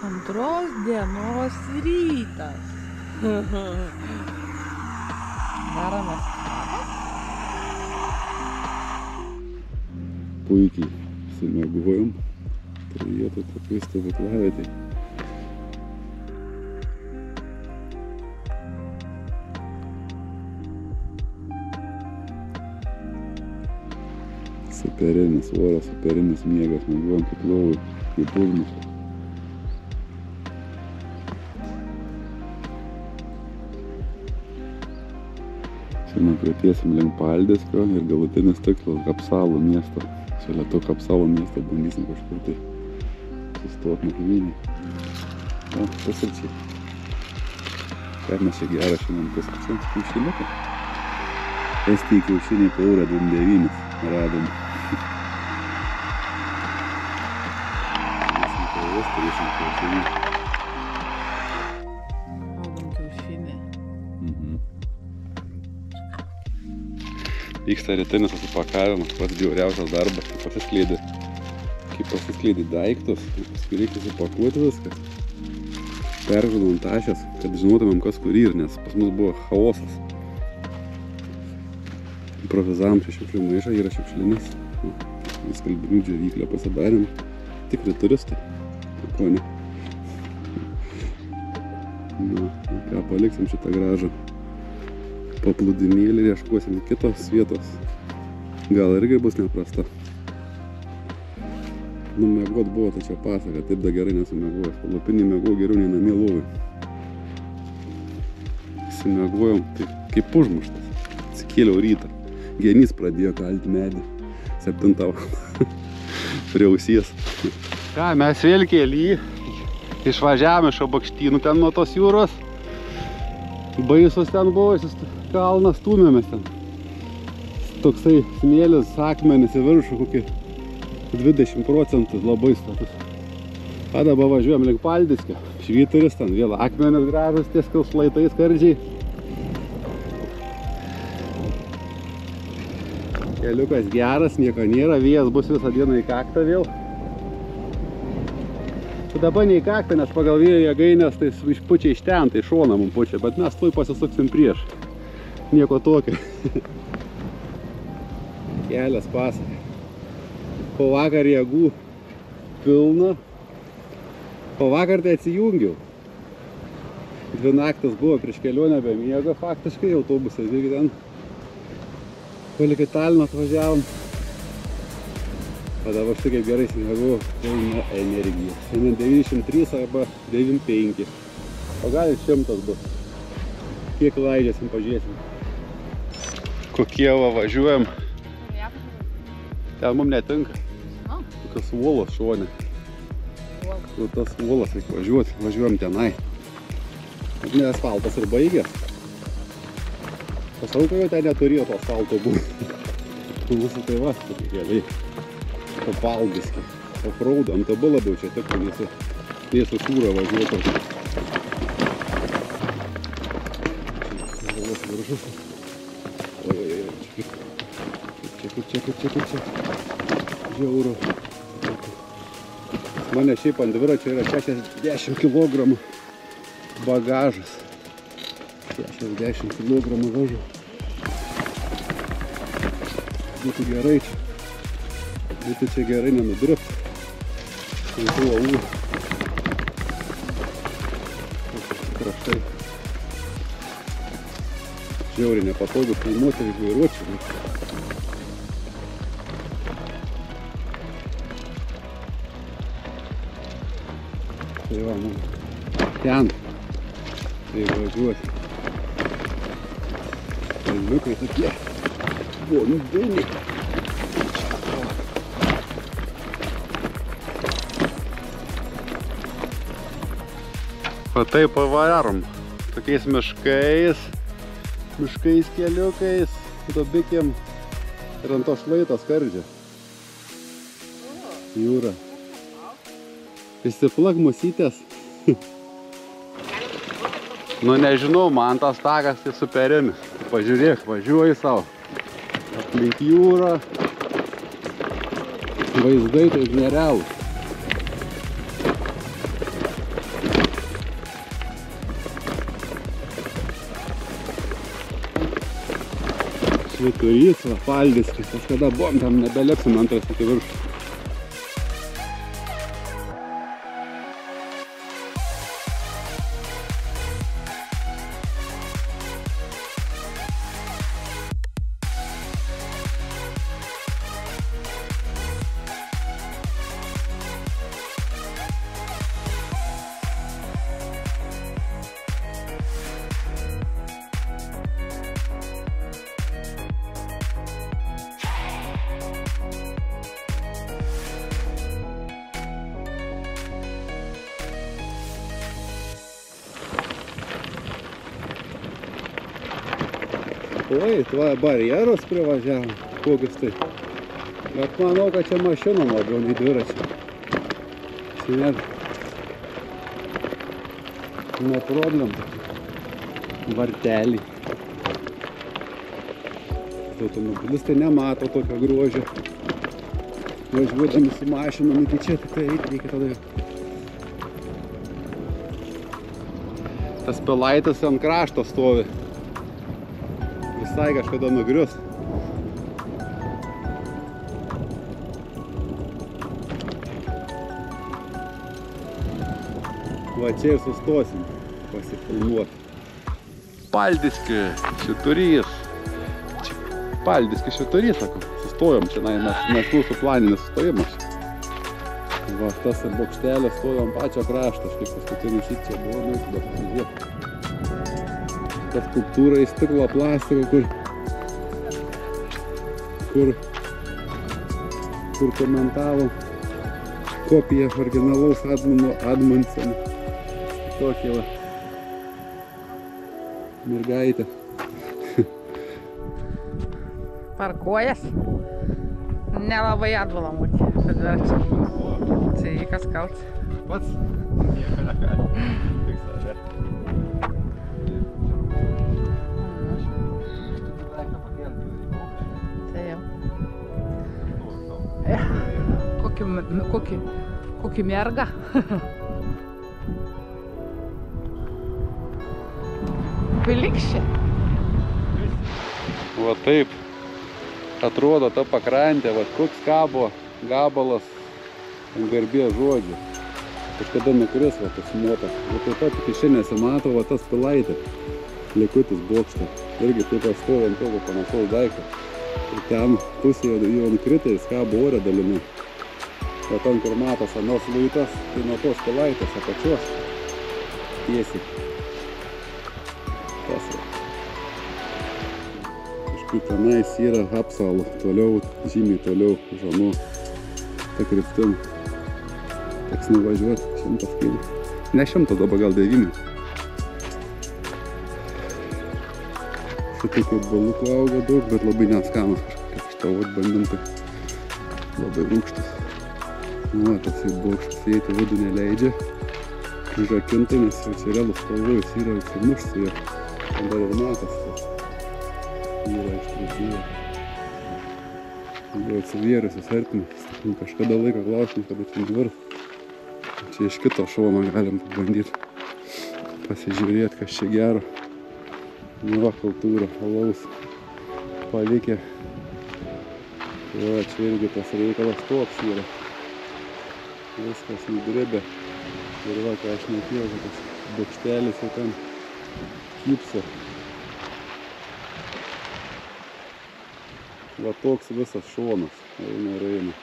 Antros dienos rytas. Daromas kavas. Puikiai simiegojom. Tai vietoj tokiai stovyklavietei. Superinis oras, superinis miegas, miegojom kaip lovai, kaip užmušta. Šiandien pritiesim link Paldiskio ir galutinis tikslas Kapsalų miesto. Šalia to Kapsalų miesto bandysim kažkur tai sustot nakvynį. O, pusryčiai. Ką mes čia gerą šiandien pusryčiam kiaušiniuką? Estijai kiaušiniai po eurą 29 radom. Turėsim kiaušinį. Valgom kiaušinį. Vyksta rytinis susipakavimas, pats bjauriausias darbas, kai pasiskleidi daiktus, paskui reikia supakuoti viską. Peržudom tašės, kad žinotumėm kas kur ir, nes pas mus buvo chaosas. Improvizavom čia šiukšlių maišą, yra šiukšlinis. Skalbinių džiovyklę pasidarėm. Tikri turistai. Ko ne? Na, ką, paliksim šitą gražą paplūdimėlį ir ieškosim kitos vietos. Gal irgi bus neprasta. Nu, miegot buvo, tai čia pasaka, taip da gerai nesumiegojęs. Palapinį miegojau geriau nei namie lovai. Simiegojom, tai kaip užmuštas. Atsikėliau rytą. Genys pradėjo kalti medį. 7 valandą. Prie ausies. Ką, mes vėl kely. Išvažiavome iš Abakštynų ten nuo tos jūros. Baisus ten buvo, kalnas stūmėmės ten. Toksai smėlis, akmenis į viršų, kokį 20% labai status. A dabar važiuojam link Paldiskio. Švyturis ten, vėl akmenis gražus, ties šlaitai skardžiai. Keliukas geras, nieko nėra, vėjas bus visą dieną į kaktą vėl. Dabar ne į kaktą, nes pagal vėjo jėgainės tai išpučia iš ten, tai šoną mums pučia, bet mes tuoj pasisuksim prieš. Nieko tokio. Kelias pasaka. Po vakar jėgų pilna. Po vakar tai atsijungiau. 2 naktas buvo prieš kelionę be miego faktiškai, autobusai irgi ten. Paliki Talino atvažiavom. O dabar štai kaip gerai smiegojau, pilna energija. Šiandien 93 arba 95. O gal ir 100 bus. Kiek laidžiasim, pažiūrėsim. Kokie va važiuojam. Ten mums netinka. Kokios uolos šone. Kur tas uolas reikia važiuoti. Važiuojam tenai. Ne asfaltas ir baigė. Pasaukai jau ten neturėjo to asfalto būti. Mūsų tai va, tokie keliai. Po Paldiskį. Po Fraudą. Ant abu labiau čia tik, nes su šūra važiuotų. Čia. Žiauru. Mane šiaip ant dviračio yra 60 kg bagažas. 60 kg vežu. Būtų gerai čia. Būtų čia gerai nenudrift. Sunku laulų. Kraštai. Žiauriai nepatogu filmuoti ir vairuoti. Tai va, man ten. Tai važiuoti. Kalniukai tokie. Bondiniai. O taip pavarom. Tokiais miškais keliukais, dobikėm ir ant to šlaito skardžio. Jūra. Įsiplak musytės. Nu nežinau, man tas takas tai superinis. Pažiūrėk, važiuoji savo. Aplink jūrą. Vaizdai tai nerealūs. Švyturys, va, Paldiskis, kažkada buvom, tam nebelipsim antras iki viršų. Oi, va, barjeros privažiavom, kokius tai. Bet manau, kad čia mašinom labiau nei dviračiai. Čia net ne problem. Vartelį. Automobilistai nemato tokio grožio. Važiuodami su mašinom iki čia, tik tai eiti reikia tada. Tas pelaitas ant krašto stovi. Visai kažkada nugrius. Va čia ir sustosim pasifilmuoti. Paldiski Švyturys. Paldiski Švyturys, sakau. Sustojom čia, mes mūsų planinis sustojimas. Va, tas bokštelės stojom pačio krašto, aš kaip paskutinį šit čia buvo, bet pasižiūrėk. Ta skulptūra į stiklo plastiko, kur komentavo kopiją originalaus Admano Adamseno. Tokia va mergaitė. Parkuojas. Nelabai atvalam būti. Tai kas kalts. Pats? Nieko negali. Tik save. Kokį mergą. Pilikščią. Va taip atrodo ta pakrantė, va koks kabo gabalas garbės žodžių. Kažkada nukris va tas motas. Va taip pat iki šiandien nesimato va tas pilaitė. Likutis bokštą. Irgi taip stovi ant tokio panašaus daikto. Ir ten pusėje jau nukritė, jis kabo ore dalimi. O ten, kur matos anos luitas, tai nuo tos pilaitės apačios tiesiai. Tas va. Kažkaip tenais yra apsalų, toliau, žymiai toliau, žanu, ta kryptim. Teks nuvažiuoti 100 km. Ne 100, dabar gal 9. Štai kaip balukų auga daug, bet labai neskanus kažkaip štavot bandintai. Labai rūgštus. Va, toksai bokštas įeiti vidų neleidžia. Užrakinta, nes jau čia realus pavojus yra atsimušt su juo. Dar ir matas tas yra ištrūkyje. Jau atsivėrusius artimis. Kažkada laiko klausim, kada čia nuvirs. Čia iš kito šono galim pabandyti pasižiūrėti, kas čia gero. Va, kultūra, alaus palikę. Va, čia irgi tas reikalas toks yra. Viskas nudribė. Ir va, ką aš netyriau, kad tas bokštelis jau ten kypso. Va toks visas šonas. Eina ir eina.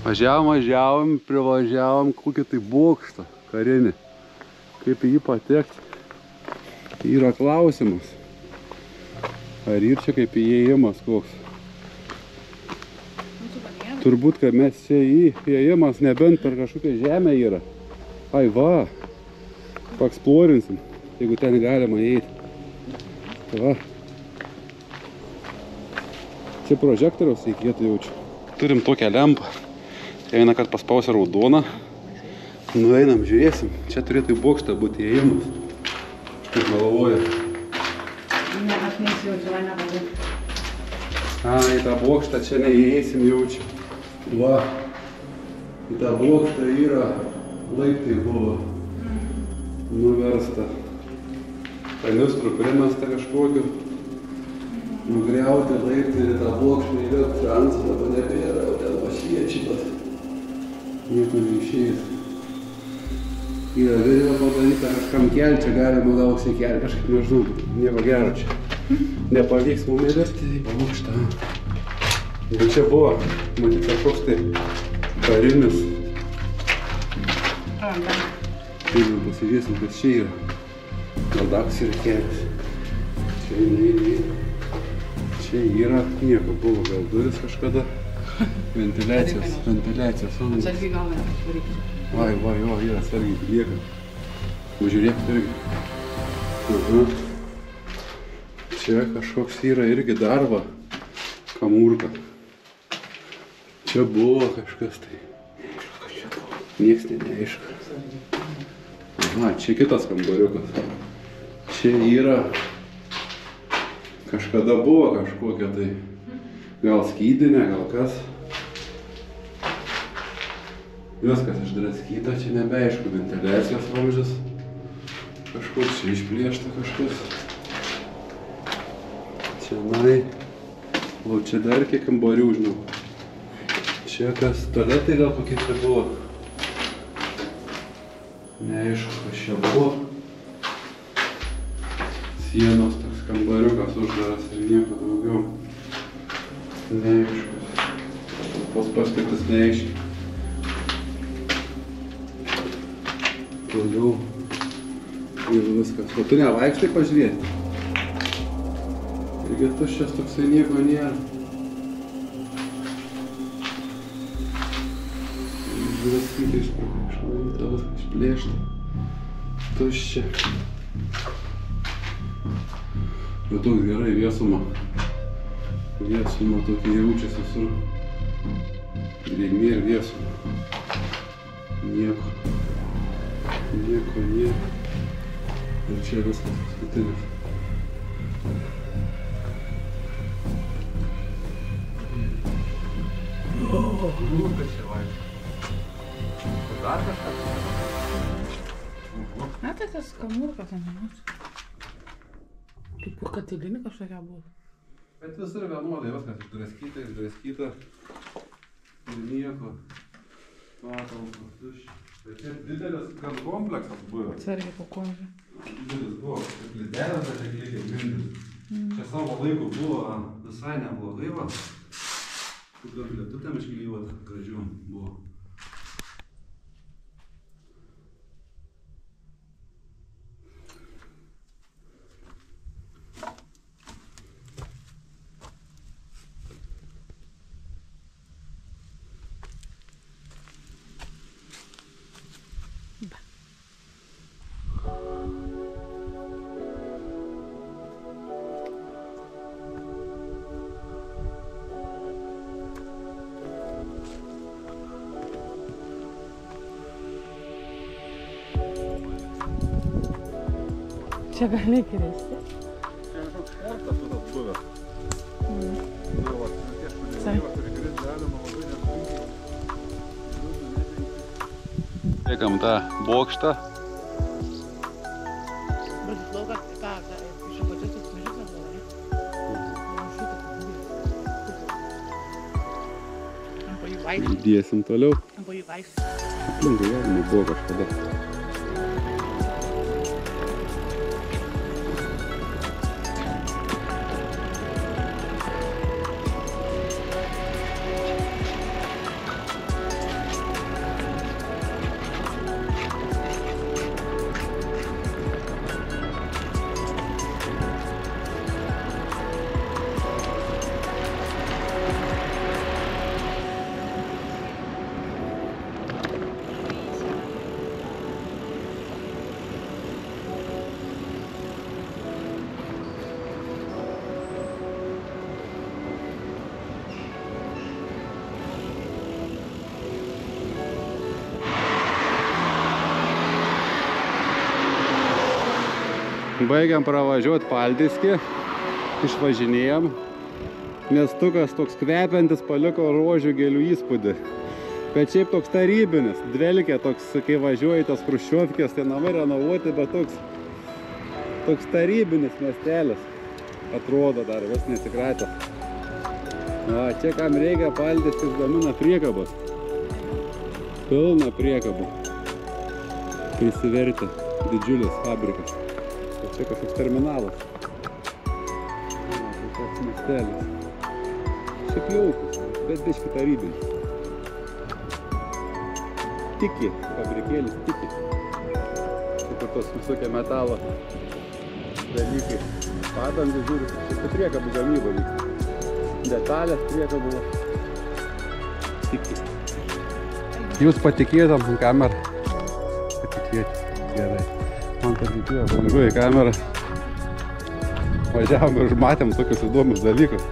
Važiavom, privažiavom kokį tai bokštą karinį. kaip į jį patekti, yra klausimas. Ar ir čia kaip įėjimas koks? Turbūt, kad mes čia įėjimas nebent per kažkokią žemę yra. Ai va, paeksplorinsim, jeigu ten galima įeiti. Va. Čia prožektoriaus reikėtų jaučiu. Turim tokią lempą. Vieną kartą paspausia raudoną. Nueinam, žiūrėsim. Čia turėtų į bokštą būti įėjimas. Kaip galvoju. Ne, aš nesijaučiu, man nepadaug. Į tą bokštą čia neįeisim jaučiu. Va. Į tą bokštą yra laiptai buvo nuversta. Kanistrų primesta kažkokiu. Nugriauti laiptai ir tą bokštą įvėt transporto nebėra, o ten pašviečiai, bet nieko neišeis. Yra vėliau padaryta kažkam kelti, čia galima gal užsikelti, kažkaip nežinau, nieko gero čia. Nepavyks mum įverti į bokštą. Bet čia buvo, matyt, kažkoks tai karinis. Taigi pasižiūrėsim, kas čia yra. Gal daks yra kelias. Čia eina. Čia yra nieko, buvo gal duris kažkada. Ventiliacijos anglis. Atsargiai gal nepavaryti. Vai, jo, yra atsargiai lieka. Žiūrėk irgi. Aha. Čia kažkoks yra irgi darba. Kamurka. Čia buvo kažkas tai. Niekas neaišku. Aha, čia kitas kambariukas. Čia yra. Kažkada buvo kažkokia tai. Gal skydinė, gal kas. Viskas išdraskyta, čia nebeaišku, ventiliacijos vamzdis. Kažkoks čia išplėšta kažkas. Čia o čia dar kiek kambarių, žinau. Čia kas, tualetai gal kokie čia buvo. Neaišku, kas čia buvo. Sienos toks kambariukas uždaras ir nieko daugiau. Neaiškus. Tos paskirtas neaiškiai. Toliau. Ir viskas. O tu nevaikštai pažiūrėti? Irgi tuščias toksai nieko nėra. Žvaskytai išvalyta, viskas išplėšta. Tuščia. Bet toks gerai viesuma. Viesuma tokia jaučiasi visur. Drėgmė ir viesuma. Nieko. Ir čia viskas paskutinis. Kas čia vaikščia? Dar kažkas? Na, tai tas kamurka ten nebus. Kaip kur katilinė kažkokia buvo. Bet visur vienodai viskas išdraskyta. Ir nieko. Patalpos, tuščia. Bet čia didelis gan kompleksas buvo. Atsargiai po konžį. Didelis buvo. Kaip lidelės ateklykė grindis. Čia savo laiku buvo visai neblogai va. Kur gan lietutėm išklyvot gražių buvo. Čia gali kristi. Čia kažkoks sportas tas buvęs. Tai va, tie šulinėjai, turi kristi galima labai nesunkiai. Liekam tą bokštą. Bet laukas, iš apačios tas mažiukas buvo, ne? Ant po jų vaikščiai. Dėsim toliau. Ant po jų vaikščiai. Aplinkui galima buvo kažkada. Baigiam pravažiuoti Paldiskį, išvažinėjom. Miestukas toks kvepiantis paliko rožių gėlių įspūdį. Bet šiaip toks tarybinis, dvelkia toks, kai važiuoji tas Chruščiovkės, tai namai renovuoti, bet toks tarybinis miestelis. Atrodo dar, vis nesikratęs. O čia kam reikia, Paldiskis gamina priekabas. Pilna priekabų. Prisivertė didžiulis fabrikas. O čia kažkoks terminalas. Tai toks miestelis. Šiaip jaukus, bet biški tarybinis. Tiki, fabrikėlis tiki. Kaip tos visokie metalo dalykai. Padangų žiūriu, čia priekabų gamyba vyksta. Detalės priekabų. Tiki. Jūs patikėtum į kamerą? Patikėti. Gerai. Man patikėjo, vangu į kamerą. Važiavom ir matėm tokius įdomius dalykus.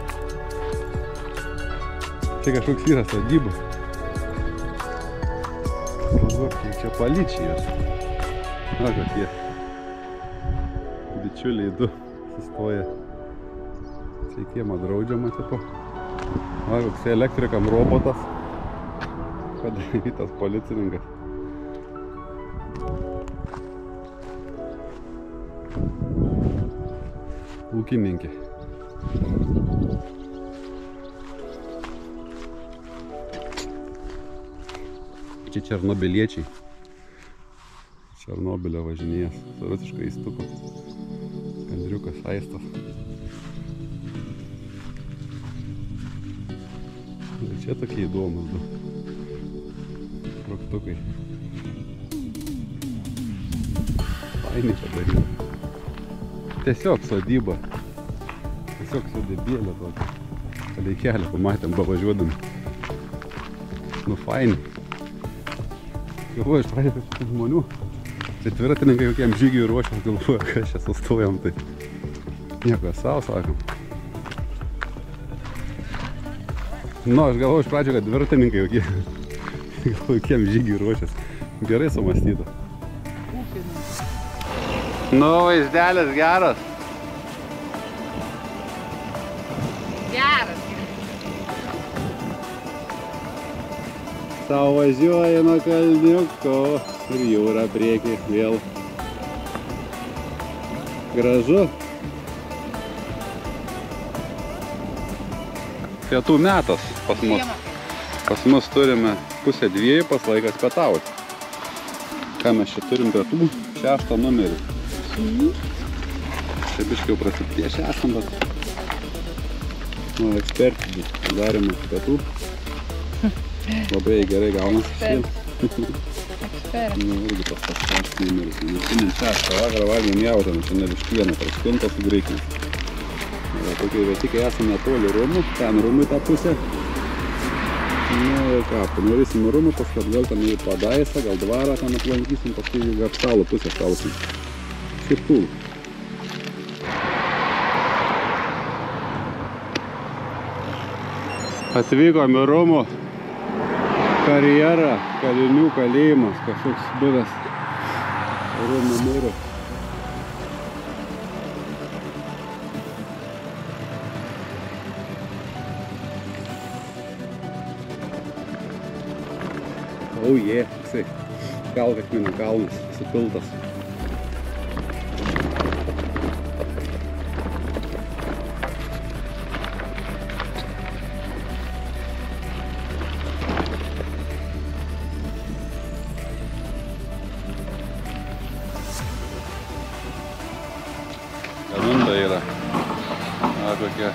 Čia kažkoks yra sodyba. Galvoju, čia policijos. Na, kokie bičiuliai du sustoja. Čia į kiemą draudžiama tipo. Na, koks elektrikam robotas. Padarytas policininkas. Ūkininkė. Čia černobiliečiai. Černobylio važinėjas su rusiškai įstuku. Gandriukas Aistas. Ir čia tokie įdomus du. Raktukai. Fainiai padaryta. Tiesiog sodyba. Tiesiog sodybėlė tokia. Palei kelią pamatėm pavažiuodami. Nu fainiai. Galvoju, iš pradėjau apie žmonių. Tai dviratininkai jokiam žygiui ruošiam, galvoju, kad čia sustojam, tai nieko savo sakom. Nu, aš galvoju iš pradžio, kad dviratininkai jokiam žygiui ruošias. Gerai sumąstyta. Nu, vaizdelis geras. Geras. Sau važiuoja nuo kalniuko ir jūra priekį vėl. Gražu. Pietų metas pas mus. Pas mus turime 1:30, pas laikas pietauti. Ką mes čia turim pietų? 6 numerį. Čia biškai jau prasipiešę esam, bet nu, ekspertinį darėme pietų. Labai gerai gaunasi šiandien. Nu, irgi tas 6 numeris. Šiandien 6 vakarą valgėm jautieną, šiandien vištieną, praskintą su graikinis. Tokie vietikai esame netoli rūmų, ten rūmų tą pusę. Nu ir ką, panarysim rūmų, paskui atgal ten į Padaisą, gal dvarą ten aplankysim, paskui į Gapštalo pusę šausim. Šiaip cool. Atvykom į rūmų. Karjera, kalinių kalėjimas, kažkoks buvęs rūmų mūrų. Oh yeah, jisai Kalvakmenio kalnas, supiltas. Gaminta yra. Kokie.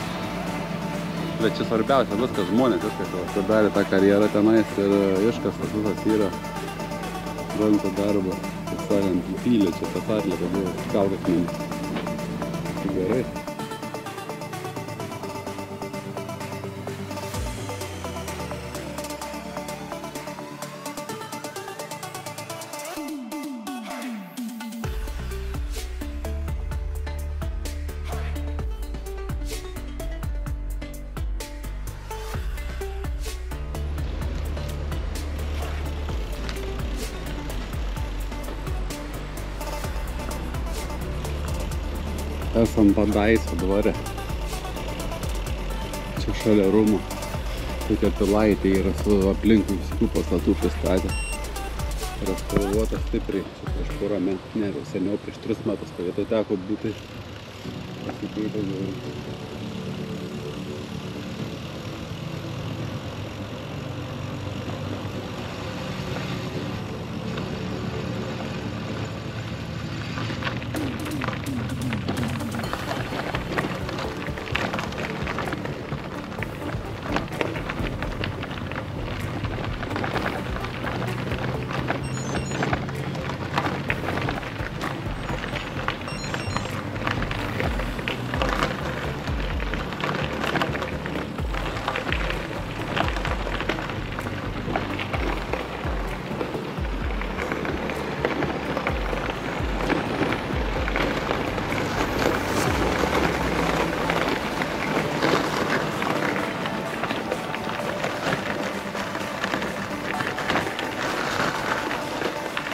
Bet čia svarbiausia, viskas žmonės, viskas padarė tą karjerą tenais ir iškastas visas yra rankų darbo, taip sakant, pylė čia tas atlieka buvo Kalvakmenio. Gerai. Esam Padaiso dvare. Čia šalia rūmų. Tokia pilaitė yra su aplinkui visokių pastatų pristatę. Restauruota stipriai. Čia prieš porą metų, ne, seniau prieš 3 metus, tai vietoj teko būti pasikeitę jau.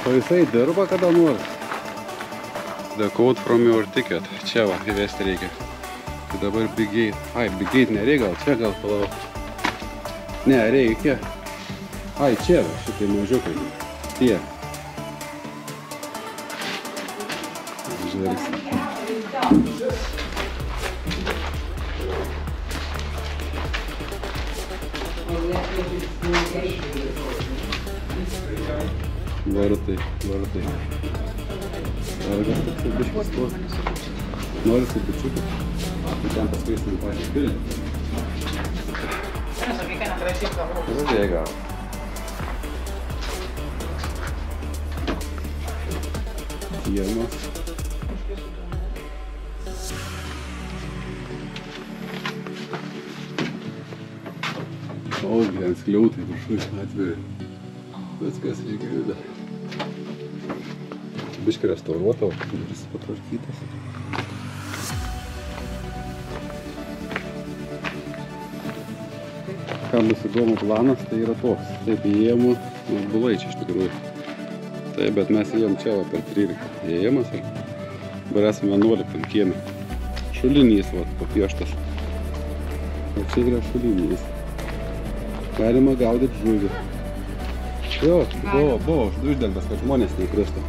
O jisai dirba kada nors. The code from your ticket. Čia va, įvesti reikia. Tai dabar big gate. Ai, big gate nereikia, gal čia gal palauk. Ne, reikia. Ai, čia va, šitai mažiukai. Tie. Žvergs. Vartai. Vargas toks biškis tuos. Nori su bičiuku. Tai ten paskaisim pačią pilį. Pradėga. Sienos. O, gyvens kliautai viršui atviri. Viskas reikia juda. Biškai restauruota, duris patvarkytas. Kam bus įdomu planas, tai yra toks. Taip įėjimų, bulaičiai iš tikrųjų. Taip, bet mes įėjom čia va, per 13 įėjimas ir dabar esame 11 kieme. Šulinys va, papieštas. O čia yra šulinys. Galima gaudyti žuvį. Jo, buvo uždengtas, kad žmonės neįkristų.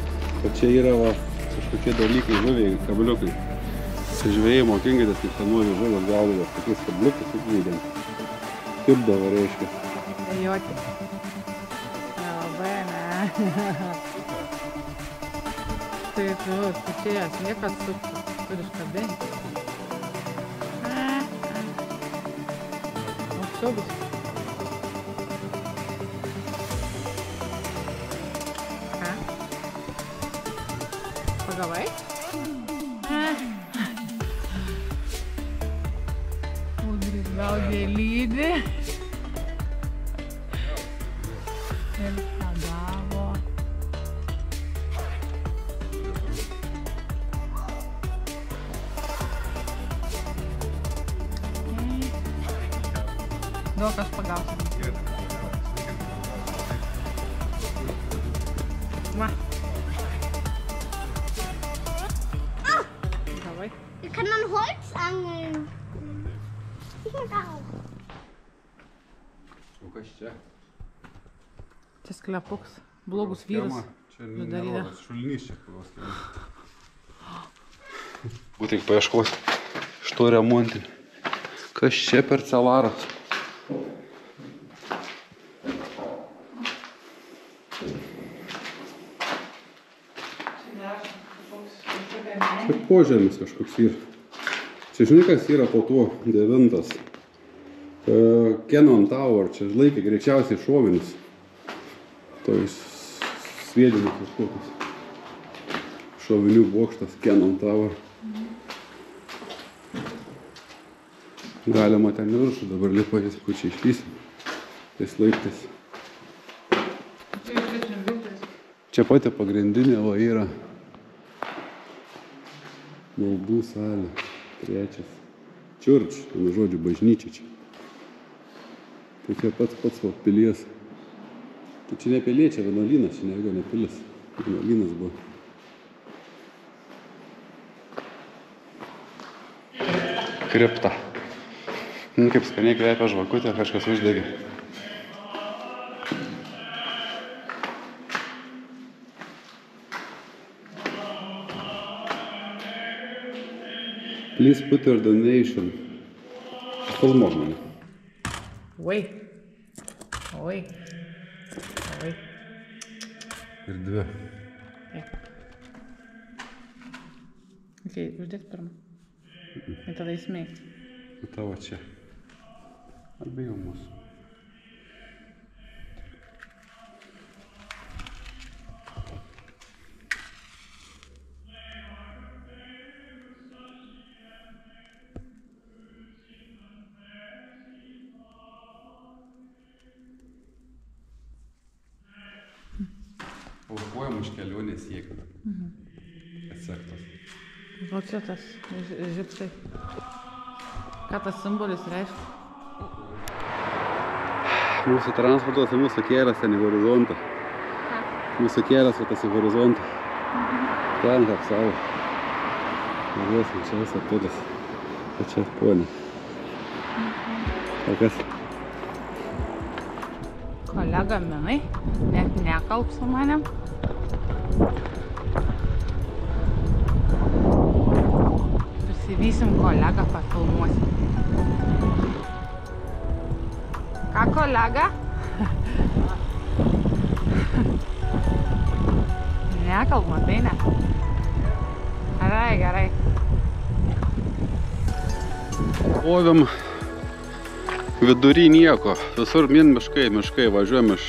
O čia yra va, kažkokie dalykai, žuviai, kabliukai. Žvėjai mokinkitės, kaip senuoju žuvės gaudavo, tokiais kabliukai sukūdėm. Kibdavo, reiškia. Joti. Nelabai, ne. Taip, pučėjas, niekas suktų, turi iškabinti. Aukščiau bus. Pagavai? Ūdris gaudė lydi. Ir pagavo. Daug aš pagausiu. Va. Kann man Holz angeln? Ich mag auch. O kas čia? Čia sklepuks. Blogus vyrus. Čia nerodas, šulinys čia kurios kelias. Būtik paieškos iš to remontinį. Kas čia per celaras? Čia požemis kažkoks yra. Čia žinai, kas yra po tuo 9. Cannon Tower. Čia laikė greičiausiai šovinius. Tois sviedžimas kažkokius. Šovinių bokštas Cannon Tower. Galima ten viršų, dabar lipa jis, kur čia išlysim. Tais laiptais. Čia pati pagrindinė va yra maldų salė. 3. Church, žodžiu, bažnyčia čia. Tai čia pats va pilies. Tai čia ne pilė, čia vienuolynas, čia ne pilis. Vienuolynas buvo. kriptą. Kaip skaniai kvepia žvakutė, kažkas uždegė. Please put your donation. Filmuok mane. Oi. Oi. Oi. Ir dvi. Ok, uždėk pirmą. Ir tada įsmeik. Tavo čia. Abiejų mūsų. Aukojam už kelionės sėkmę. Atsektas. O čia tas žipsai. Ką tas simbolis reiškia? Mūsų transportas ir mūsų kelias ten į horizontą. Mūsų kelias va tas į horizontą. Ten apsavo. Galėsim čia visą pilis. O čia ponė. O kas? Kolega Minai, net nekalb su manim. Prisivysim kolegą, pafilmuosim. Ką kolega? Nekalb, matai, ne? Gerai, gerai. Ovėm vidury nieko. Visur miškai. Važiuojam iš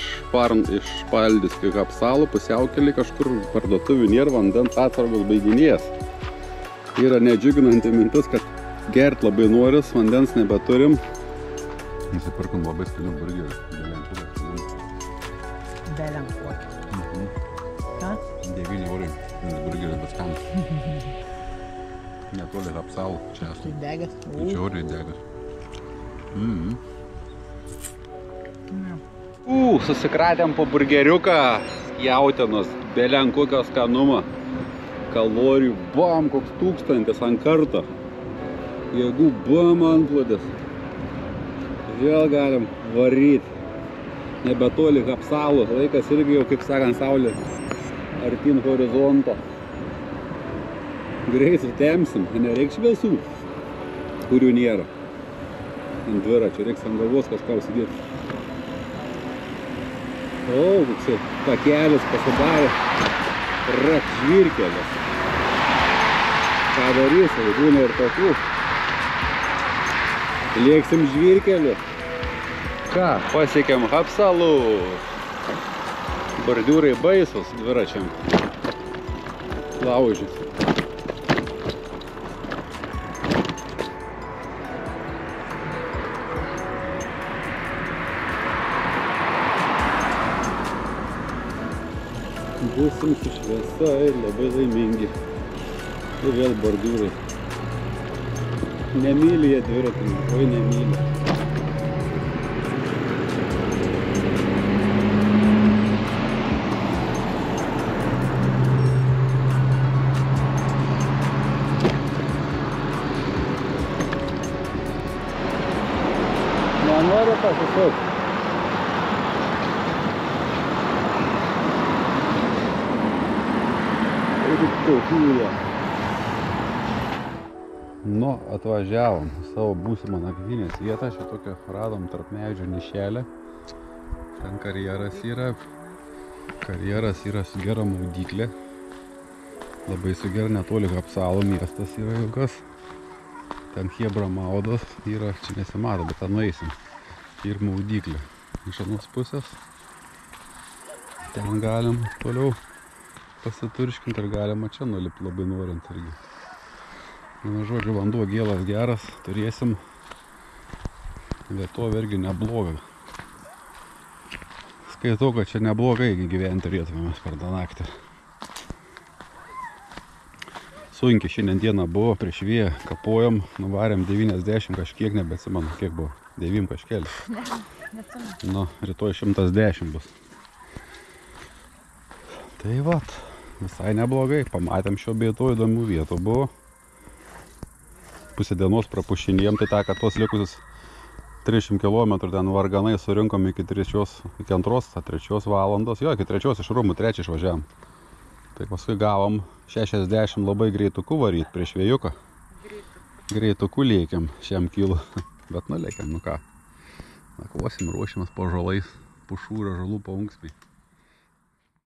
Paldiskio į Apsalų, pusiaukelį kažkur parduotuvių nėra, vandens atsargos baiginės. Yra nedžiuginanti mintis, kad gert labai noris, vandens nebeturim. Nusipirkom labai skanių burgerių. Belenkuokį. Ką? 9 eurai. Burgeris bet skanus. Netoli Apsalų. Čia esu. Tai degas. Žiauriai degas. Susikratėm po burgeriuką jautienos, belenkokio skanumą. Kalorijų, bam, koks 1000 ant karto. Jėgų, bam, antplūdis. Vėl galim varyti. Nebetoli Apsalų, laikas irgi jau, kaip sakant, saulė artin horizonto. Greit sutemsim, nereik šviesų, kurių nėra. Ant dviračio, reiks ant galvos kažką užsidėti. O, koksai takelis pasidarė. Rak žvyrkelis. Ką darysi, būna ir tokių. Lėksim žvyrkeliu. Ką, pasiekėm Apsalų. Bordiūrai baisus dviračiam. Laužys. Būsim su šviesa ir labai laimingi. Ir vėl bordiūrai. Nemyli jie dviratininkų, oi nemyli. Nenori pasisukti. Nu, atvažiavom savo būsimą nakvynės vietą, šitokią radom tarp medžių nišelę. Ten karjeras yra su gera maudyklė. Labai su gera, netoli Apsalų miestas yra ilgas. Ten Hebra maudos yra, čia nesimato, bet ten nueisim. Ir maudyklė. Iš anos pusės. Ten galim toliau pasiturškinti ir galima čia nulipti labai norint irgi. Nu, žodžiu, vanduo gėlas geras, turėsim. Vietovė irgi nebloga. Skaitau, kad čia neblogai gyventi turėtumėmės per tą naktį. Sunkiai šiandien dieną buvo, prieš vėją kapojom, nuvarėm 90 kažkiek, nebeatsimenu, kiek buvo, 9 kažkelis. Nu, rytoj 110 bus. Tai vat. Visai neblogai, pamatėm šio bei to įdomių vietų buvo. pusę dienos prapušinėjom, tai tą, kad tos likusius 300 km ten varganai surinkom iki 2 valandos. Jo, iki 3 iš rūmų, 3 išvažiavam. Tai paskui gavom 60 labai greitukų varyt prieš vėjuką. Greitukų lėkiam šiam kilu. Bet nulėkiam, nu ką. Nakvosim, ruošimas po žalais, pušų ir žalų paunksmiai.